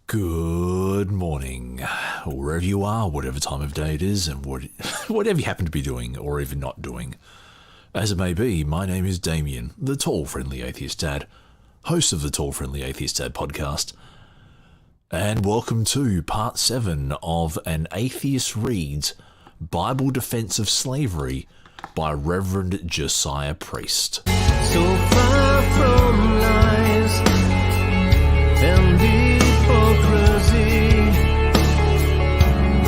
Good morning, wherever you are, whatever time of day it is, and whatever you happen to be doing or even not doing. As it may be, my name is Damien, the Tall Friendly Atheist Dad, host of the Tall Friendly Atheist Dad podcast, and welcome to part 7 of An Atheist Reads Bible Defense of Slavery by Reverend Josiah Priest. So far from lies and hypocrisy,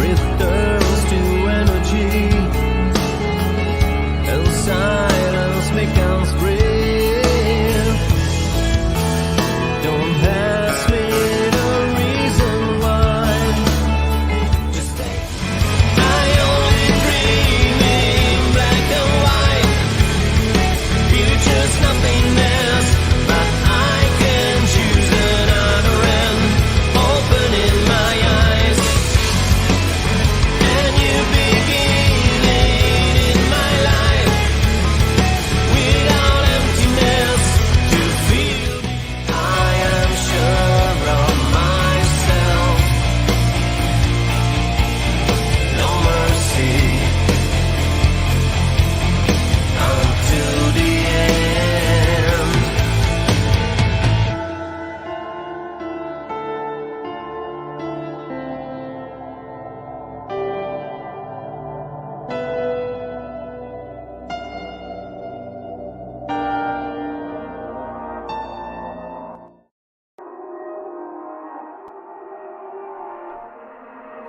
returns to energy, and silence becomes brave. Don't ask me the reason why. Just say, I only dream in black and white, future's nothingness, but I can choose another end, opening my eyes, and you beginning in my life, without emptiness to feel. I am sure of myself, no mercy until the end.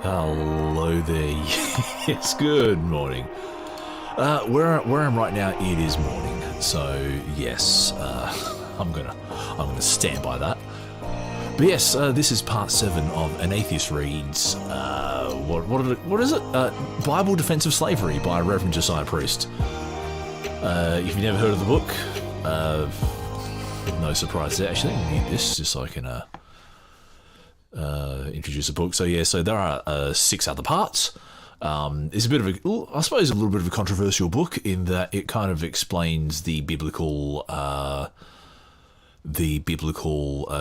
Hello there. Yes, good morning. Where I'm right now, it is morning. So yes, I'm gonna stand by that. But yes, this is part 7 of An Atheist Reads. What is it? Bible Defense of Slavery by Reverend Josiah Priest. If you've never heard of the book, no surprise there. Actually, I need this just so I can introduce the book. So yeah, so there are 6 other parts. It's a bit of I suppose a little bit of a controversial book in that it kind of explains the biblical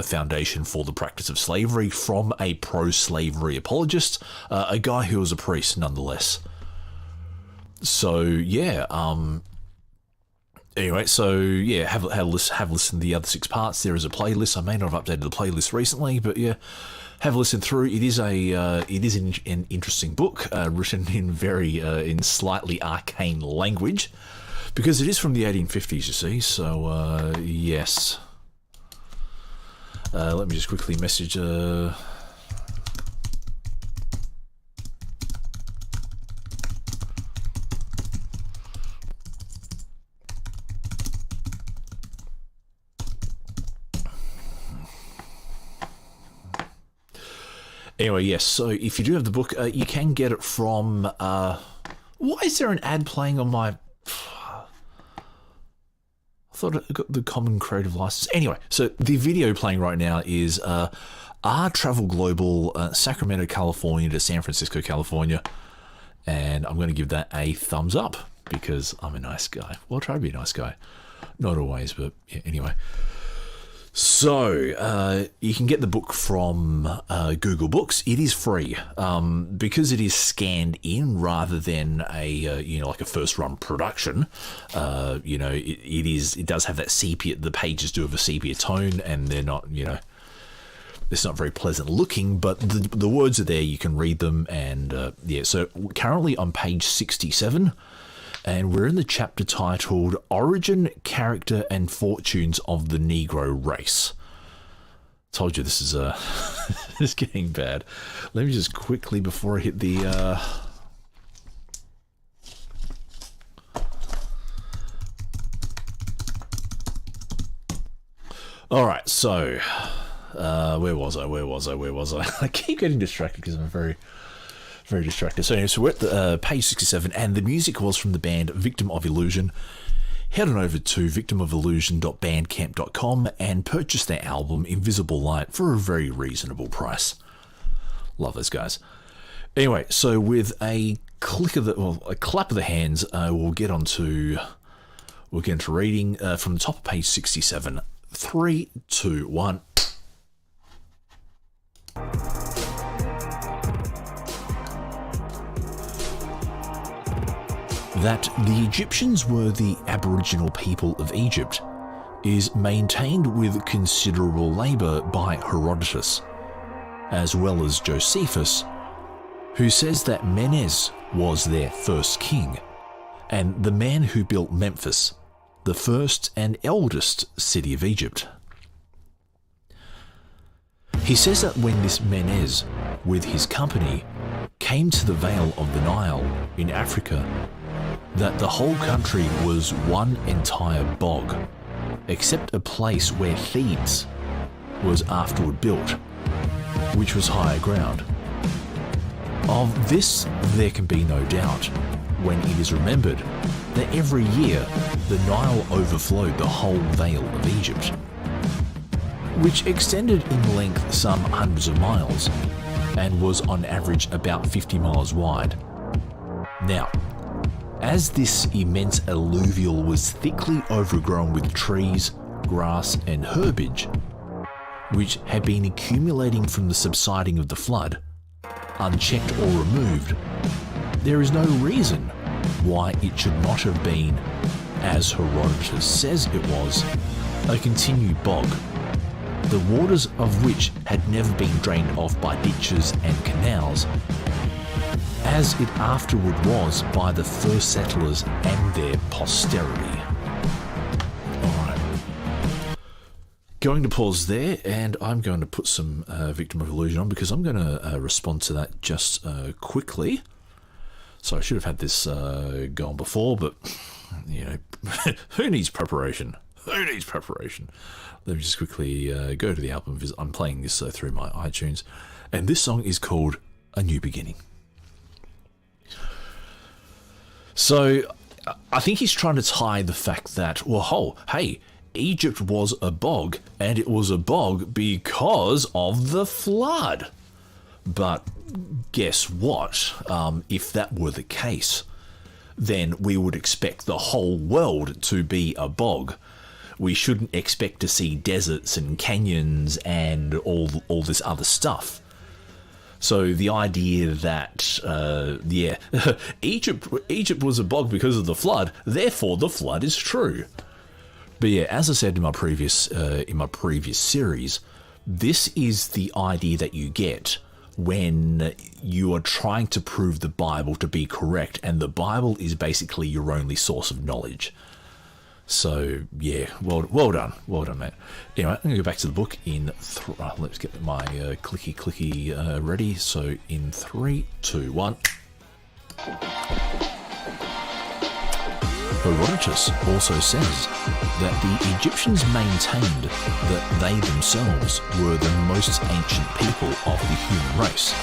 foundation for the practice of slavery from a pro-slavery apologist, a guy who was a priest nonetheless. So yeah, anyway, so yeah, have a listen to the other 6 parts. There is a playlist. I may not have updated the playlist recently, but yeah, have a listen through. It is an interesting book, written in slightly arcane language, because it is from the 1850s, you see. So yes, let me just quickly message. Anyway, yes, so if you do have the book, you can get it from... why is there an ad playing on my... I thought it got the common creative license. Anyway, so the video playing right now is R Travel Global, Sacramento, California to San Francisco, California. And I'm going to give that a thumbs up because I'm a nice guy. Well, I'll try to be a nice guy. Not always, but yeah, anyway. So, you can get the book from Google Books. It is free because it is scanned in rather than a like a first-run production. It does have that sepia. The pages do have a sepia tone, and they're not it's not very pleasant looking. But the words are there. You can read them, and yeah. So currently on page 67. And we're in the chapter titled Origin, Character and Fortunes of the Negro Race. Told you this is it's getting bad. Let me just quickly, before I hit the Alright, so where was I? I keep getting distracted because I'm very distracted. So anyway, so we're at the page 67, and the music was from the band Victim of Illusion. Head on over to victimofillusion.bandcamp.com and purchase their album Invisible Light for a very reasonable price. Love those guys. Anyway, so with a clap of the hands, we'll get into reading from the top of page 67. 3, 2, 1. that the Egyptians were the Aboriginal people of Egypt is maintained with considerable labour by Herodotus, as well as Josephus, who says that Menes was their first king, and the man who built Memphis, the first and eldest city of Egypt. He says that when this Menes, with his company, came to the Vale of the Nile in Africa, that the whole country was one entire bog, except a place where Thebes was afterward built, which was higher ground. Of this there can be no doubt, when it is remembered that every year the Nile overflowed the whole Vale of Egypt, which extended in length some hundreds of miles, and was on average about 50 miles wide. Now, as this immense alluvial was thickly overgrown with trees, grass and herbage, which had been accumulating from the subsiding of the flood, unchecked or removed, there is no reason why it should not have been, as Herodotus says it was, a continued bog, the waters of which had never been drained off by ditches and canals, as it afterward was by the first settlers and their posterity. Alright. Going to pause there, and I'm going to put some Victim of Illusion on, because I'm going to respond to that just quickly. So I should have had this gone before, but, you know, who needs preparation? Who needs preparation? Let me just quickly go to the album, because I'm playing this through my iTunes, and this song is called A New Beginning. So I think he's trying to tie the fact that, well, hey, Egypt was a bog, and it was a bog because of the flood. But guess what? If that were the case, then we would expect the whole world to be a bog. We shouldn't expect to see deserts and canyons and all this other stuff. So the idea that, Egypt was a bog because of the flood, therefore the flood is true. But yeah, as I said in my previous series, this is the idea that you get when you are trying to prove the Bible to be correct, and the Bible is basically your only source of knowledge. So yeah, well done, mate. Anyway, I'm going to go back to the book in. Let's get my clicky ready. So in 3, 2, 1. Herodotus also says that the Egyptians maintained that they themselves were the most ancient people of the human race,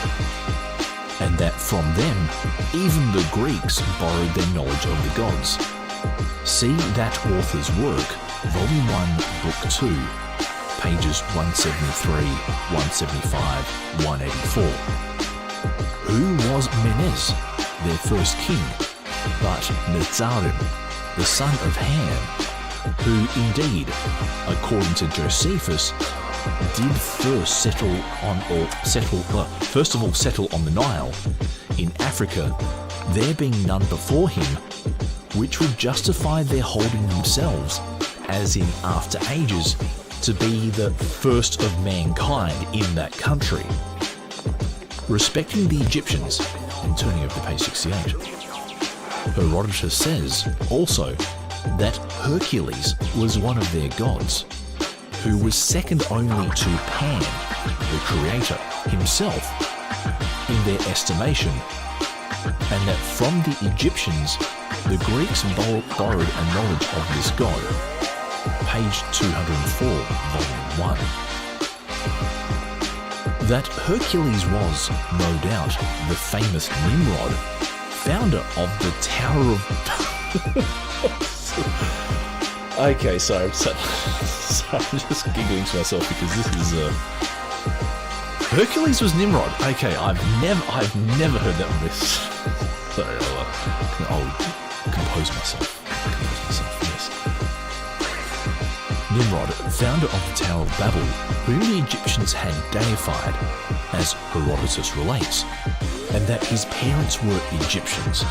and that from them even the Greeks borrowed their knowledge of the gods. See that author's work, Volume 1, Book 2, pages 173, 175, 184. Who was Menes, their first king, but Netzarim, the son of Ham, who indeed, according to Josephus, did first first of all settle on the Nile, in Africa, there being none before him, which would justify their holding themselves, as in after ages, to be the first of mankind in that country. Respecting the Egyptians, and turning over to page 68, Herodotus says also that Hercules was one of their gods, who was second only to Pan, the creator, himself, in their estimation, and that from the Egyptians the Greeks borrowed a knowledge of this god. Page 204, volume 1. That Hercules was, no doubt, the famous Nimrod, founder of the Tower of... Okay, sorry, I'm just giggling to myself because this is... Hercules was Nimrod. Okay, I've never heard that one. Sorry, I'll compose myself. Yes. Nimrod, founder of the Tower of Babel, whom the Egyptians had deified, as Herodotus relates, and that his parents were Egyptians.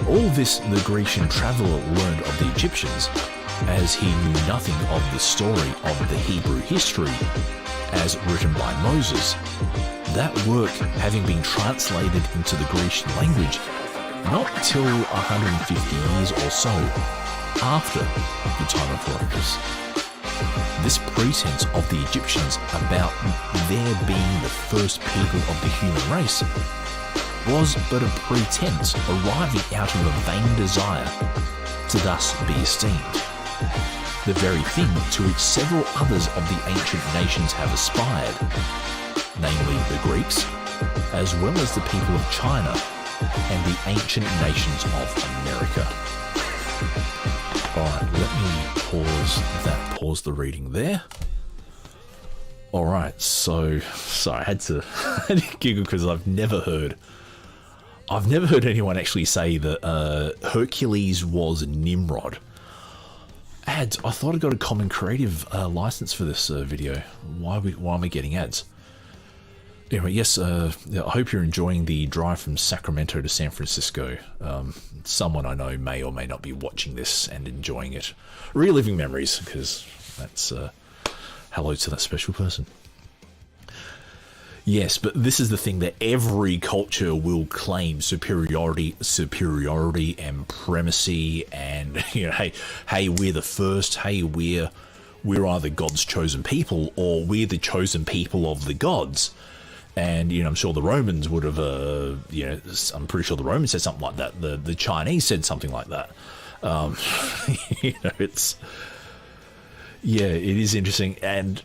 All this the Grecian traveller learned of the Egyptians, as he knew nothing of the story of the Hebrew history as written by Moses, that work having been translated into the Grecian language not till 150 years or so after the time of Herodotus. This pretense of the Egyptians about their being the first people of the human race was but a pretense arriving out of a vain desire to thus be esteemed, the very thing to which several others of the ancient nations have aspired, namely the Greeks, as well as the people of China and the ancient nations of America. Alright, let me pause the reading there. Alright, so sorry, I had to giggle because I've never heard anyone actually say that Hercules was Nimrod. Ads. I thought I got a common creative license for this video. Why am I getting ads? Anyway, yes, I hope you're enjoying the drive from Sacramento to San Francisco. Someone I know may or may not be watching this and enjoying it. Reliving memories, because that's hello to that special person. Yes, but this is the thing that every culture will claim superiority and primacy, and hey, we're the first. Hey, we're either God's chosen people or we're the chosen people of the gods. And I'm sure the Romans would have, I'm pretty sure the Romans said something like that. The Chinese said something like that. It is interesting, and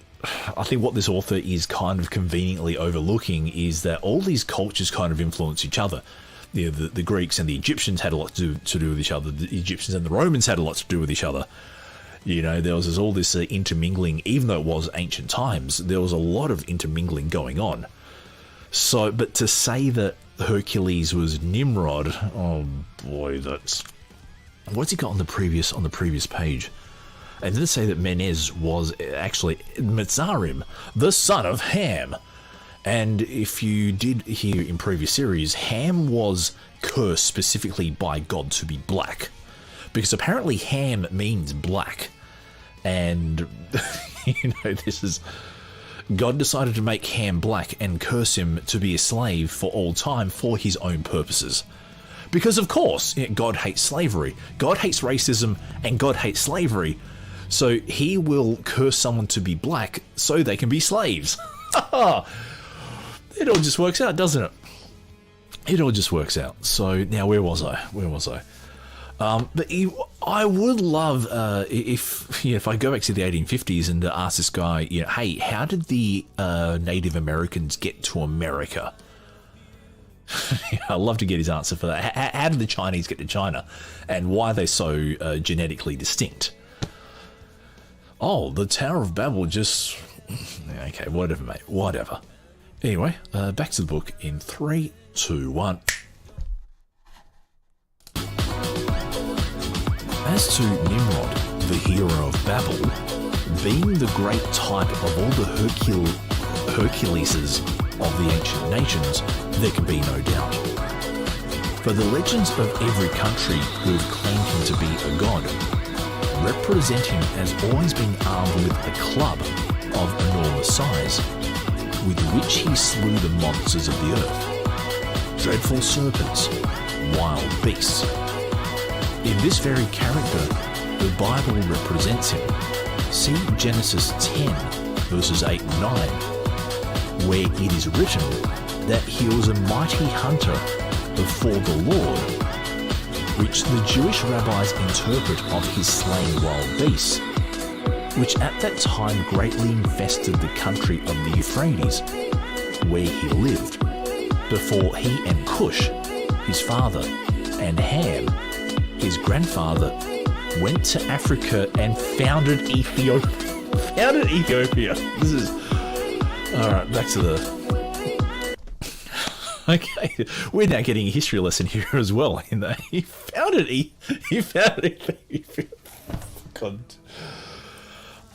I think what this author is kind of conveniently overlooking is that all these cultures kind of influence each other. The Greeks and the Egyptians had a lot to do with each other. The Egyptians and the Romans had a lot to do with each other. There was all this intermingling, even though it was ancient times, there was a lot of intermingling going on. So, but to say that Hercules was Nimrod, oh boy, what's he got on the previous page? And then to say that Menes was actually Metzarim, the son of Ham. And if you did hear in previous series, Ham was cursed specifically by God to be black, because apparently Ham means black. And this is, God decided to make Ham black and curse him to be a slave for all time for his own purposes. Because of course, God hates slavery, God hates racism, and God hates slavery. So he will curse someone to be black so they can be slaves. It all just works out, doesn't it? It all just works out. So now where was I? But I would love if I go back to the 1850s and ask this guy, hey, how did the Native Americans get to America? I'd love to get his answer for that. How did the Chinese get to China, and why are they so genetically distinct? Oh, the Tower of Babel just... Okay, whatever, mate. Whatever. Anyway, back to the book in 3, 2, 1. As to Nimrod, the hero of Babel, being the great type of all the Herculeses of the ancient nations, there can be no doubt. For the legends of every country who have claimed him to be a god represent him as always being armed with a club of enormous size, with which he slew the monsters of the earth, dreadful serpents, wild beasts. In this very character, the Bible represents him. See Genesis 10, verses 8 and 9, where it is written that he was a mighty hunter before the Lord, which the Jewish rabbis interpret of his slaying wild beasts, which at that time greatly infested the country of the Euphrates, where he lived, before he and Cush, his father, and Ham, his grandfather, went to Africa and founded Ethiopia. This is... Alright, back to the... Okay, we're now getting a history lesson here as well. He founded Ethiopia. God.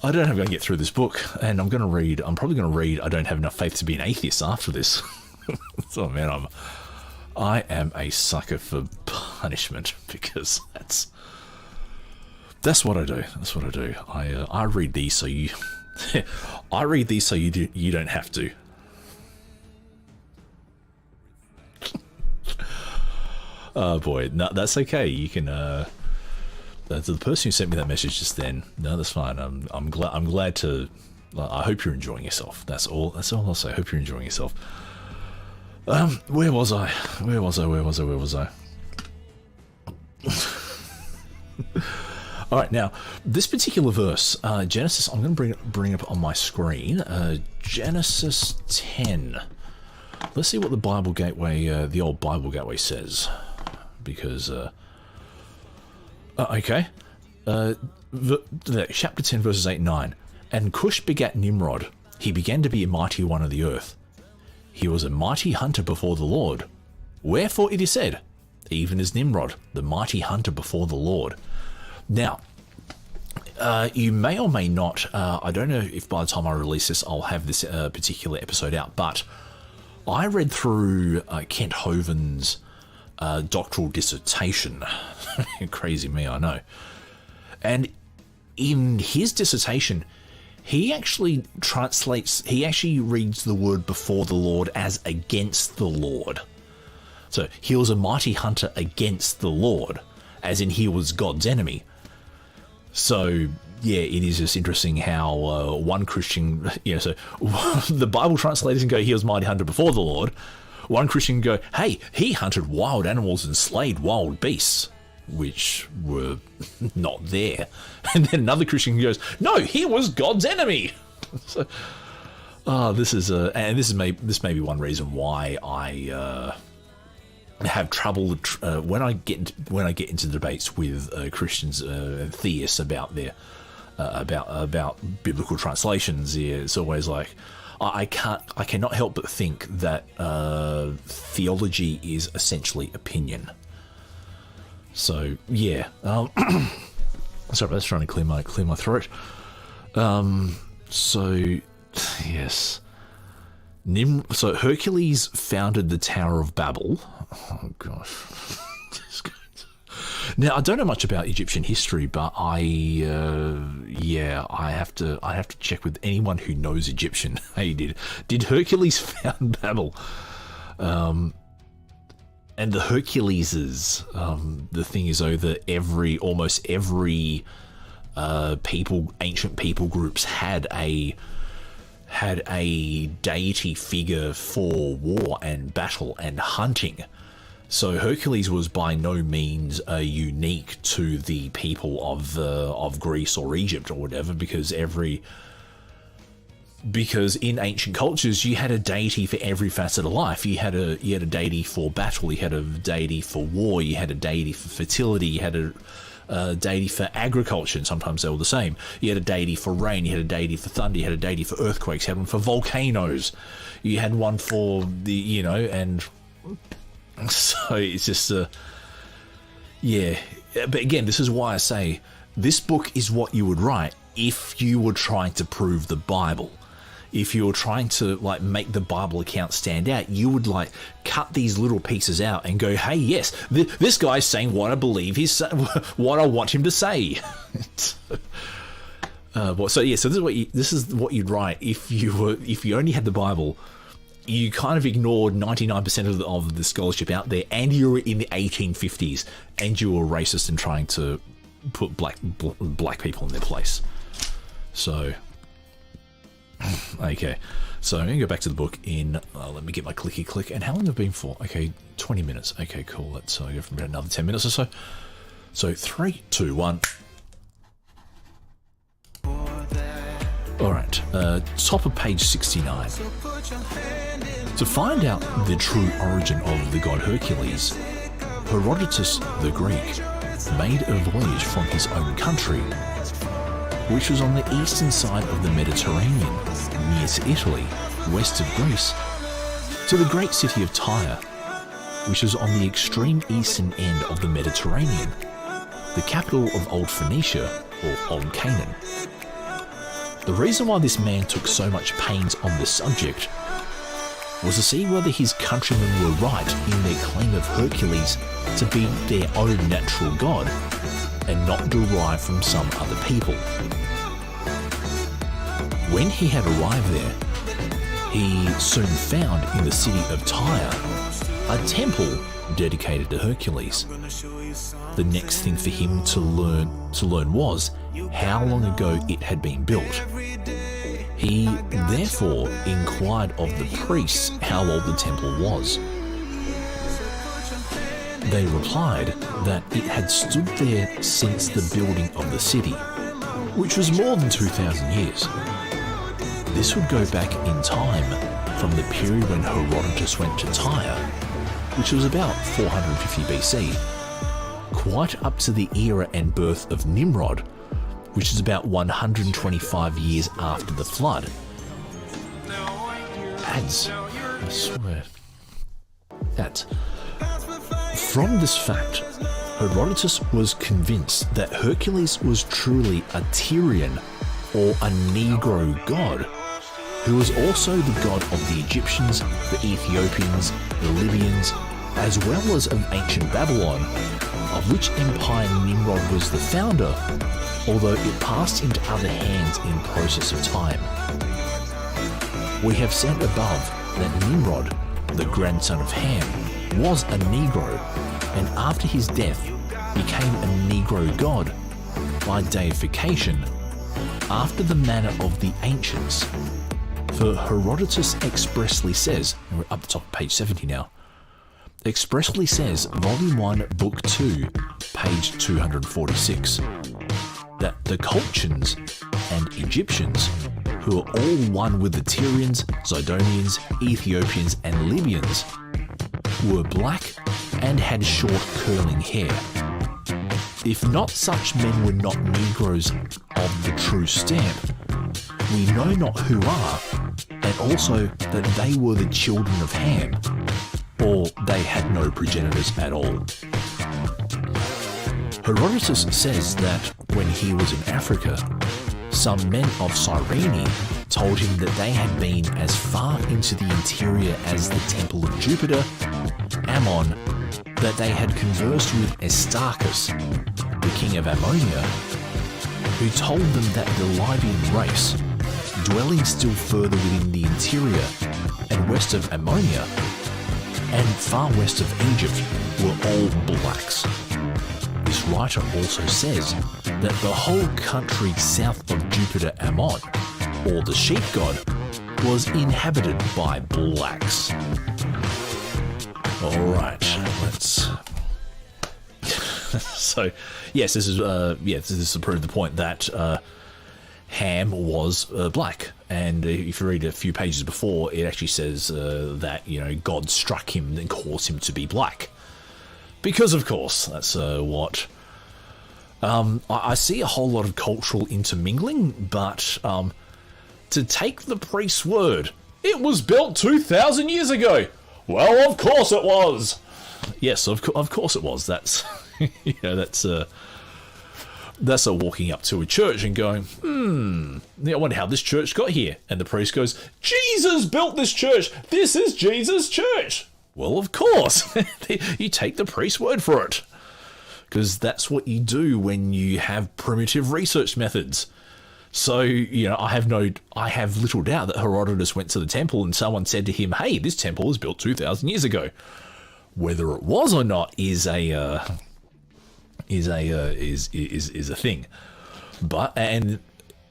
I don't know how I'm going to get through this book, and I'm probably going to read I Don't Have Enough Faith to Be an Atheist after this. So, man, I am a sucker for punishment because that's what I do. That's what I do. I read these so you I read these so you don't have to. Oh boy, no, that's okay. You can the person who sent me that message just then. No, that's fine. I'm glad to. I hope you're enjoying yourself. That's all I'll say. I hope you're enjoying yourself. Where was I? All right, now this particular verse, Genesis. I'm going to bring up on my screen. Genesis 10. Let's see what the Bible Gateway, the old Bible Gateway says, because okay, chapter 10, verses 8 and 9. And Cush begat Nimrod. He began to be a mighty one of the earth. He was a mighty hunter before the Lord. Wherefore it is said, even as Nimrod, the mighty hunter before the Lord. Now, you may or may not, I don't know if by the time I release this, I'll have this particular episode out, but I read through Kent Hovind's doctoral dissertation. Crazy me, I know. And in his dissertation, he actually reads the word before the Lord as against the Lord. So he was a mighty hunter against the Lord, as in he was God's enemy. So yeah, it is just interesting how one Christian, so the Bible translators can go, he was mighty hunter before the Lord. One Christian can go, hey, he hunted wild animals and slayed wild beasts, which were not there. And then another Christian goes, no, he was God's enemy. So, this may be one reason why I have trouble when I get into debates with Christians, theists about their about biblical translations. Yeah, it's always like I cannot help but think that theology is essentially opinion. So yeah, sorry, I was trying to clear my throat. So yes, so Hercules founded the Tower of Babel. Oh gosh. Now I don't know much about Egyptian history, but I have to check with anyone who knows Egyptian. Hey, did Hercules found Babel? And the Herculeses, the thing is though that almost every ancient people groups had a deity figure for war and battle and hunting. So Hercules was by no means unique to the people of Greece or Egypt or whatever, because in ancient cultures you had a deity for every facet of life. You had a deity for battle, you had a deity for war, you had a deity for fertility, you had a deity for agriculture, and sometimes they were the same. You had a deity for rain, you had a deity for thunder, you had a deity for earthquakes, you had one for volcanoes, you had one for the, and so it's just yeah. But again, this is why I say this book is what you would write if you were trying to prove the Bible. If you were trying to make the Bible account stand out, you would cut these little pieces out and go, hey, yes, this guy's saying what I believe what I want him to say. So this is what you'd write if you only had the Bible. You kind of ignored 99% of the scholarship out there, and you were in the 1850s, and you were racist and trying to put black people in their place. So, okay. So I'm going to go back to the book in, let me get my clicky click. And how long have I been for? Okay, 20 minutes. Okay, cool. Let's go for about another 10 minutes or so. So 3, 2, 1. All right, top of page 69. To find out the true origin of the god Hercules, Herodotus the Greek made a voyage from his own country, which was on the eastern side of the Mediterranean, near to Italy, west of Greece, to the great city of Tyre, which is on the extreme eastern end of the Mediterranean, the capital of Old Phoenicia, or Old Canaan. The reason why this man took so much pains on this subject was to see whether his countrymen were right in their claim of Hercules to be their own natural god and not derived from some other people. When he had arrived there, he soon found in the city of Tyre a temple dedicated to Hercules. The next thing for him to learn was how long ago it had been built. He therefore inquired of the priests how old the temple was. They replied that it had stood there since the building of the city, which was more than 2,000 years. This would go back in time from the period when Herodotus went to Tyre, which was about 450 BC, quite up to the era and birth of Nimrod, which is about 125 years after the flood. Ads, I swear. That. From this fact, Herodotus was convinced that Hercules was truly a Tyrian or a Negro god, who was also the god of the Egyptians, the Ethiopians, the Libyans, as well as of ancient Babylon, of which empire Nimrod was the founder, although it passed into other hands in process of time. We have said above that Nimrod, the grandson of Ham, was a Negro, and after his death became a Negro god by deification, after the manner of the ancients. For Herodotus expressly says, we're up the top of page 70 now, expressly says, Volume 1, Book 2, page 246, that the Colchians and Egyptians, who are all one with the Tyrians, Zidonians, Ethiopians, and Libyans, were black and had short curling hair. If not such men were not Negroes of the true stamp, we know not who are, and also that they were the children of Ham, or they had no progenitors at all. Herodotus says that when he was in Africa, some men of Cyrene told him that they had been as far into the interior as the temple of Jupiter, Ammon, that they had conversed with Aristarchus, the king of Ammonia, who told them that the Libyan race, dwelling still further within the interior and west of Ammonia, and far west of Egypt, were all blacks. This writer also says that the whole country south of Jupiter Ammon, or the sheep god, was inhabited by blacks. Alright, let's... So, yes, this is to prove the point that Ham was black. And if you read a few pages before, it actually says that, God struck him and caused him to be black. Because, of course, that's what... I see a whole lot of cultural intermingling, but to take the priest's word, it was built 2,000 years ago. Well, of course it was. Yes, of course it was. That's, that's a walking up to a church and going, I wonder how this church got here. And the priest goes, Jesus built this church. This is Jesus' church. Well, of course. You take the priest's word for it. Because that's what you do when you have primitive research methods. So, I have little doubt that Herodotus went to the temple and someone said to him, hey, this temple was built 2,000 years ago. Whether it was or not is a thing. But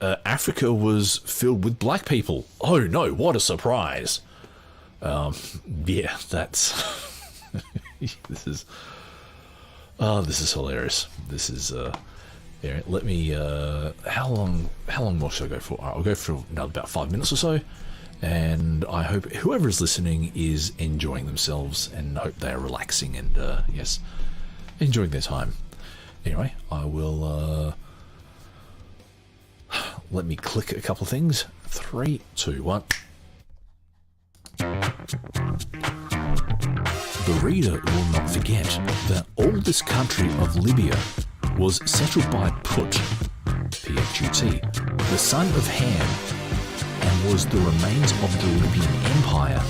Africa was filled with black people. Oh no, what a surprise. That's this is hilarious. This is yeah, let me how long more should I go for? I'll go for another about 5 minutes or so, and I hope whoever is listening is enjoying themselves and hope they are relaxing and yes, enjoying their time. Anyway, I will let me click a couple of things. 3, 2, 1. The reader will not forget that all this country of Libya was settled by Put, P-H-U-T, the son of Ham, and was the remains of the Libyan Empire,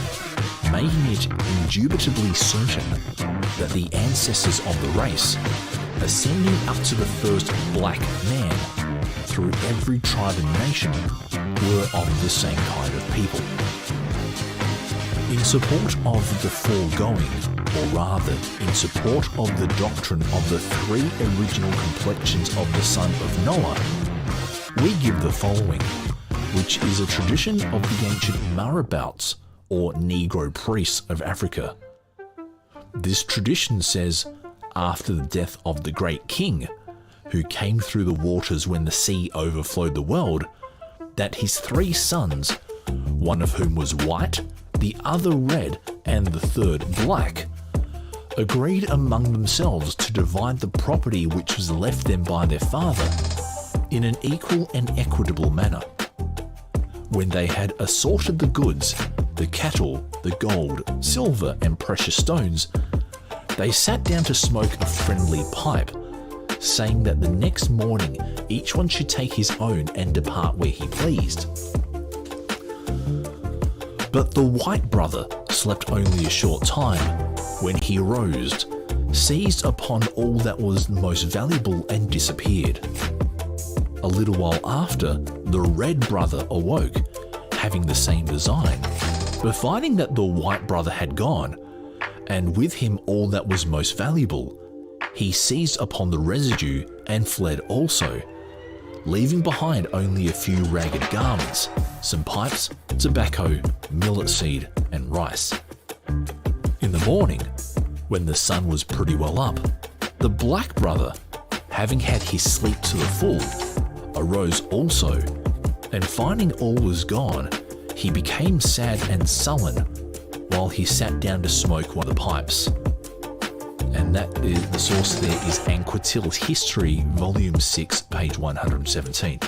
making it indubitably certain that the ancestors of the race, ascending up to the first black man through every tribe and nation, were of the same kind of people. In support of the foregoing, or rather in support of the doctrine of the three original complexions of the son of Noah, we give the following, which is a tradition of the ancient marabouts, or Negro priests of Africa. This tradition says, after the death of the great king, who came through the waters when the sea overflowed the world, that his three sons, one of whom was white, the other red, and the third black, agreed among themselves to divide the property which was left them by their father in an equal and equitable manner. When they had assorted the goods, the cattle, the gold, silver, and precious stones, they sat down to smoke a friendly pipe, saying that the next morning each one should take his own and depart where he pleased. But the white brother slept only a short time, when he arose, seized upon all that was most valuable and disappeared. A little while after, the red brother awoke, having the same design, but finding that the white brother had gone, and with him all that was most valuable, he seized upon the residue and fled also, leaving behind only a few ragged garments, some pipes, tobacco, millet seed, and rice. In the morning, when the sun was pretty well up, the black brother, having had his sleep to the full, arose also, and finding all was gone, he became sad and sullen, while he sat down to smoke one of the pipes. And that is, the source there is Anquetil's History, Volume 6, page 117.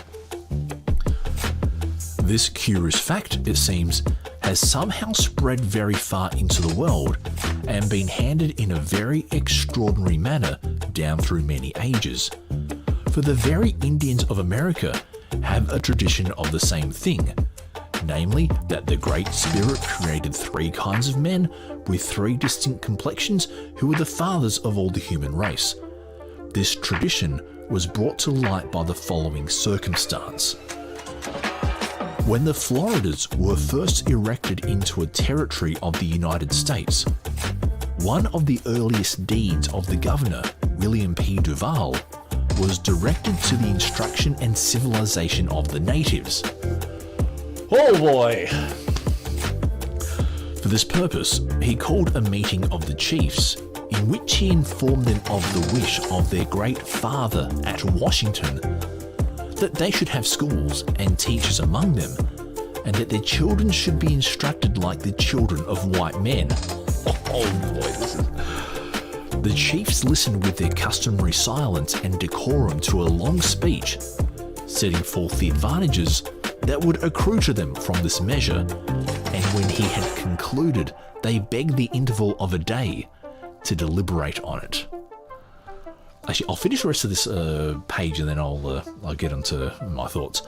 This curious fact, it seems, has somehow spread very far into the world and been handed in a very extraordinary manner down through many ages. For the very Indians of America have a tradition of the same thing, namely that the Great Spirit created three kinds of men with three distinct complexions who were the fathers of all the human race. This tradition was brought to light by the following circumstance. When the Floridas were first erected into a territory of the United States, one of the earliest deeds of the governor, William P. Duval, was directed to the instruction and civilization of the natives. Oh boy! For this purpose, he called a meeting of the chiefs, in which he informed them of the wish of their great father at Washington, that they should have schools and teachers among them, and that their children should be instructed like the children of white men. Oh boy, this is... The chiefs listened with their customary silence and decorum to a long speech, setting forth the advantages that would accrue to them from this measure, and when he had concluded, they begged the interval of a day to deliberate on it. Actually, I'll finish the rest of this page and then I'll get into my thoughts.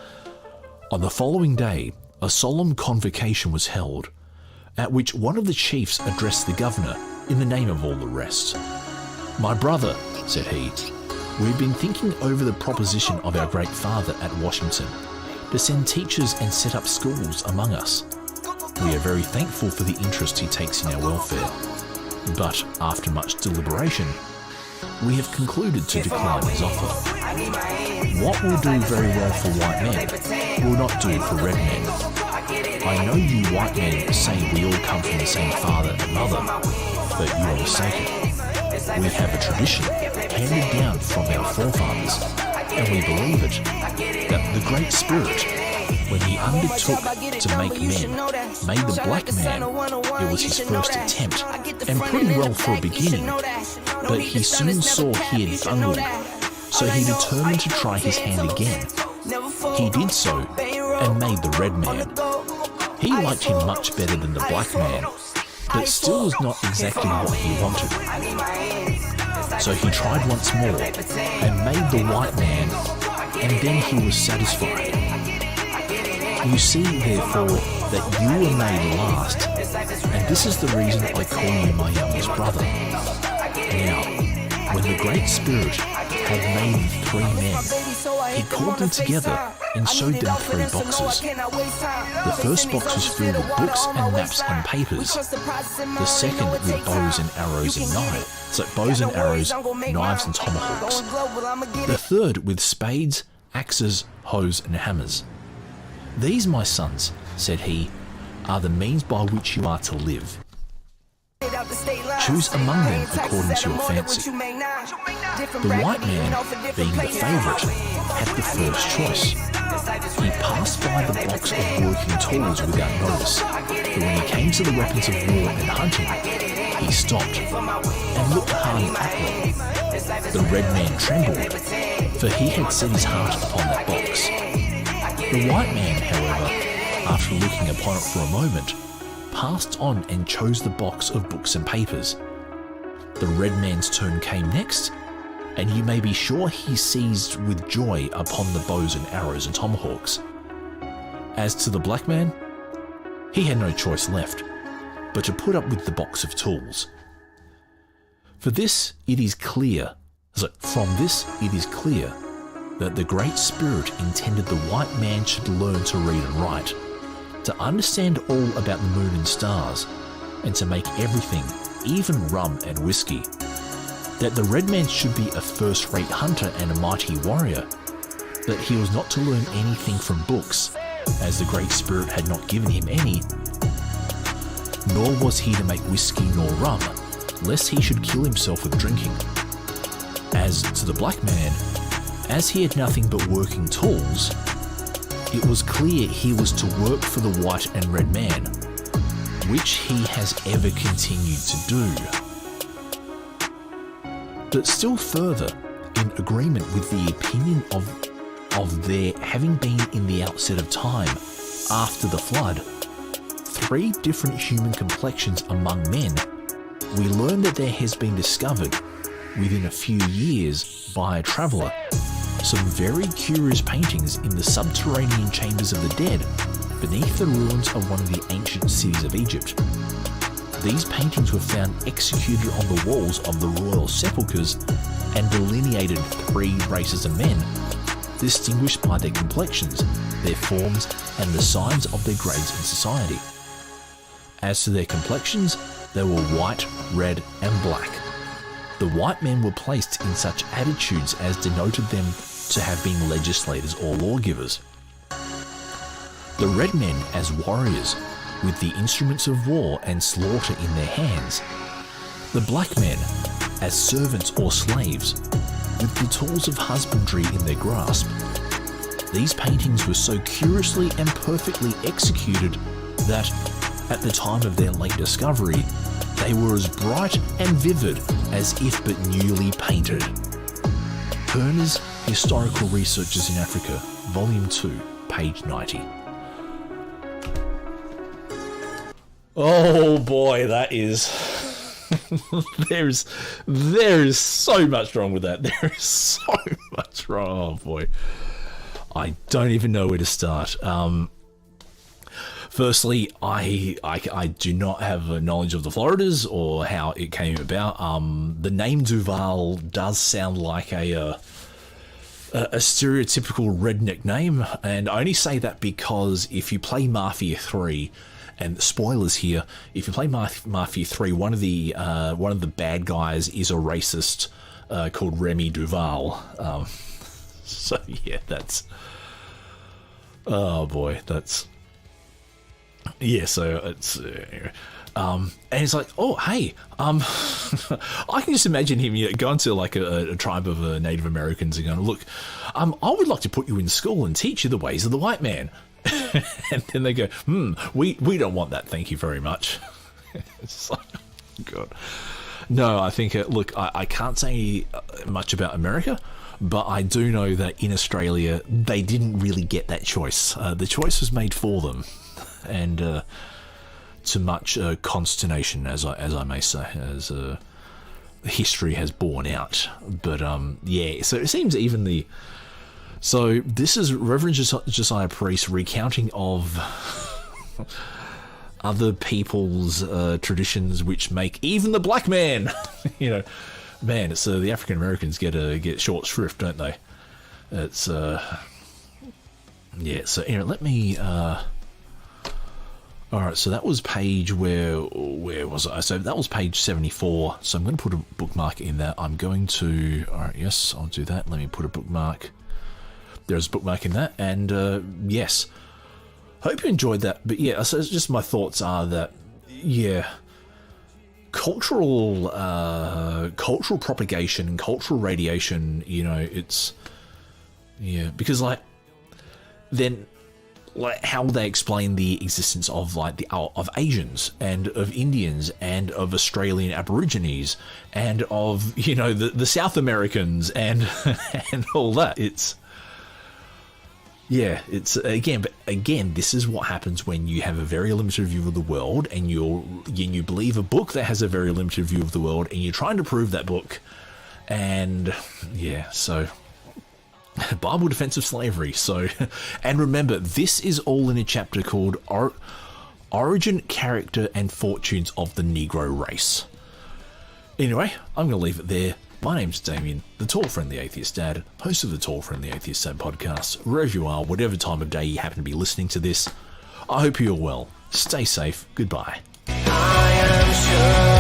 On the following day, a solemn convocation was held, at which one of the chiefs addressed the governor in the name of all the rest. "My brother," said he, "we've been thinking over the proposition of our great father at Washington to send teachers and set up schools among us. We are very thankful for the interest he takes in our welfare, but after much deliberation, we have concluded to decline his offer. What will do very well for white men will not do for red men. I know you white men say we all come from the same father and mother, but you are mistaken. We have a tradition handed down from our forefathers, and we believe it, that the Great Spirit, when he undertook to make men, made the black man. It was his first attempt, and pretty well for a beginning, but he soon saw he had bungled, so he determined to try his hand again. He did so, and made the red man. He liked him much better than the black man, but still was not exactly what he wanted. So he tried once more, and made the white man, and then he was satisfied. You see, therefore, that you were made last, and this is the reason I call you my youngest brother. Now, when the Great Spirit had made 3 men, he called them together and showed them 3 boxes. The first box was filled with books and maps and papers. The second with bows and arrows and knives. So bows and arrows, knives and tomahawks. The third with spades, axes, hoes and hammers. These, my sons, said he, are the means by which you are to live. Choose among them according to your fancy. The white man, being the favourite, had the first choice. He passed by the box of working tools without notice, but when he came to the weapons of war and hunting, he stopped and looked hard at them. The red man trembled, for he had set his heart upon that box. The white man, however, after looking upon it for a moment, passed on and chose the box of books and papers. The red man's turn came next, and you may be sure he seized with joy upon the bows and arrows and tomahawks. As to the black man, he had no choice left but to put up with the box of tools. From this it is clear that the Great Spirit intended the white man should learn to read and write, to understand all about the moon and stars, and to make everything, even rum and whiskey. That the red man should be a first-rate hunter and a mighty warrior, that he was not to learn anything from books, as the Great Spirit had not given him any, nor was he to make whiskey nor rum, lest he should kill himself with drinking. As to the black man, as he had nothing but working tools, it was clear he was to work for the white and red man, which he has ever continued to do. But still further, in agreement with the opinion of there having been in the outset of time, after the flood, 3 different human complexions among men, we learn that there has been discovered, within a few years, by a traveller, some very curious paintings in the subterranean chambers of the dead, beneath the ruins of one of the ancient cities of Egypt. These paintings were found executed on the walls of the royal sepulchres and delineated 3 races of men, distinguished by their complexions, their forms, and the signs of their grades in society. As to their complexions, they were white, red, and black. The white men were placed in such attitudes as denoted them to have been legislators or lawgivers. The red men as warriors, with the instruments of war and slaughter in their hands. The black men as servants or slaves, with the tools of husbandry in their grasp. These paintings were so curiously and perfectly executed that, at the time of their late discovery, they were as bright and vivid as if but newly painted. Herner's Historical Researches in Africa, Volume 2, page 90. Oh boy, that is... there is so much wrong with that. There is so much wrong. Oh boy. I don't even know where to start. Firstly, I do not have a knowledge of the Floridas or how it came about. The name Duval does sound like a stereotypical redneck name, and I only say that because if you play Mafia 3, and spoilers here, if you play Mafia 3, one of the bad guys is a racist called Remy Duval. So yeah, that's... Oh boy, that's... Yeah, so it's... and it's like, oh, hey, I can just imagine him going to like a tribe of Native Americans and going, look, I would like to put you in school and teach you the ways of the white man. And then they go, we don't want that, thank you very much. It's like, God. No, I think, look, I can't say much about America, but I do know that in Australia, they didn't really get that choice. The choice was made for them. And to much consternation, as I may say, as history has borne out. But yeah, so it seems even the So this is Reverend Josiah Priest recounting of other people's traditions which make even the black man, man, it's the African Americans get short shrift, don't they? It's yeah. So let me. All right, so that was page where was I? So that was page 74. So I'm going to put a bookmark in that. I'm going to. All right, yes, I'll do that. Let me put a bookmark. There's a bookmark in that, and yes. Hope you enjoyed that. But yeah, so it's just my thoughts are that cultural propagation, cultural radiation. It's because then how they explain the existence of of Asians and of Indians and of Australian Aborigines and of the South Americans and and all that. It's but again, this is what happens when you have a very limited view of the world, and you believe a book that has a very limited view of the world, and you're trying to prove that book, and so Bible defense of slavery. So, and remember, this is all in a chapter called Origin, Character, and Fortunes of the Negro Race. Anyway, I'm going to leave it there. My name's Damien, the Tall Friendly Atheist Dad, host of the Tall Friendly Atheist Dad podcast. Wherever you are, whatever time of day you happen to be listening to this, I hope you're well. Stay safe. Goodbye. I am sure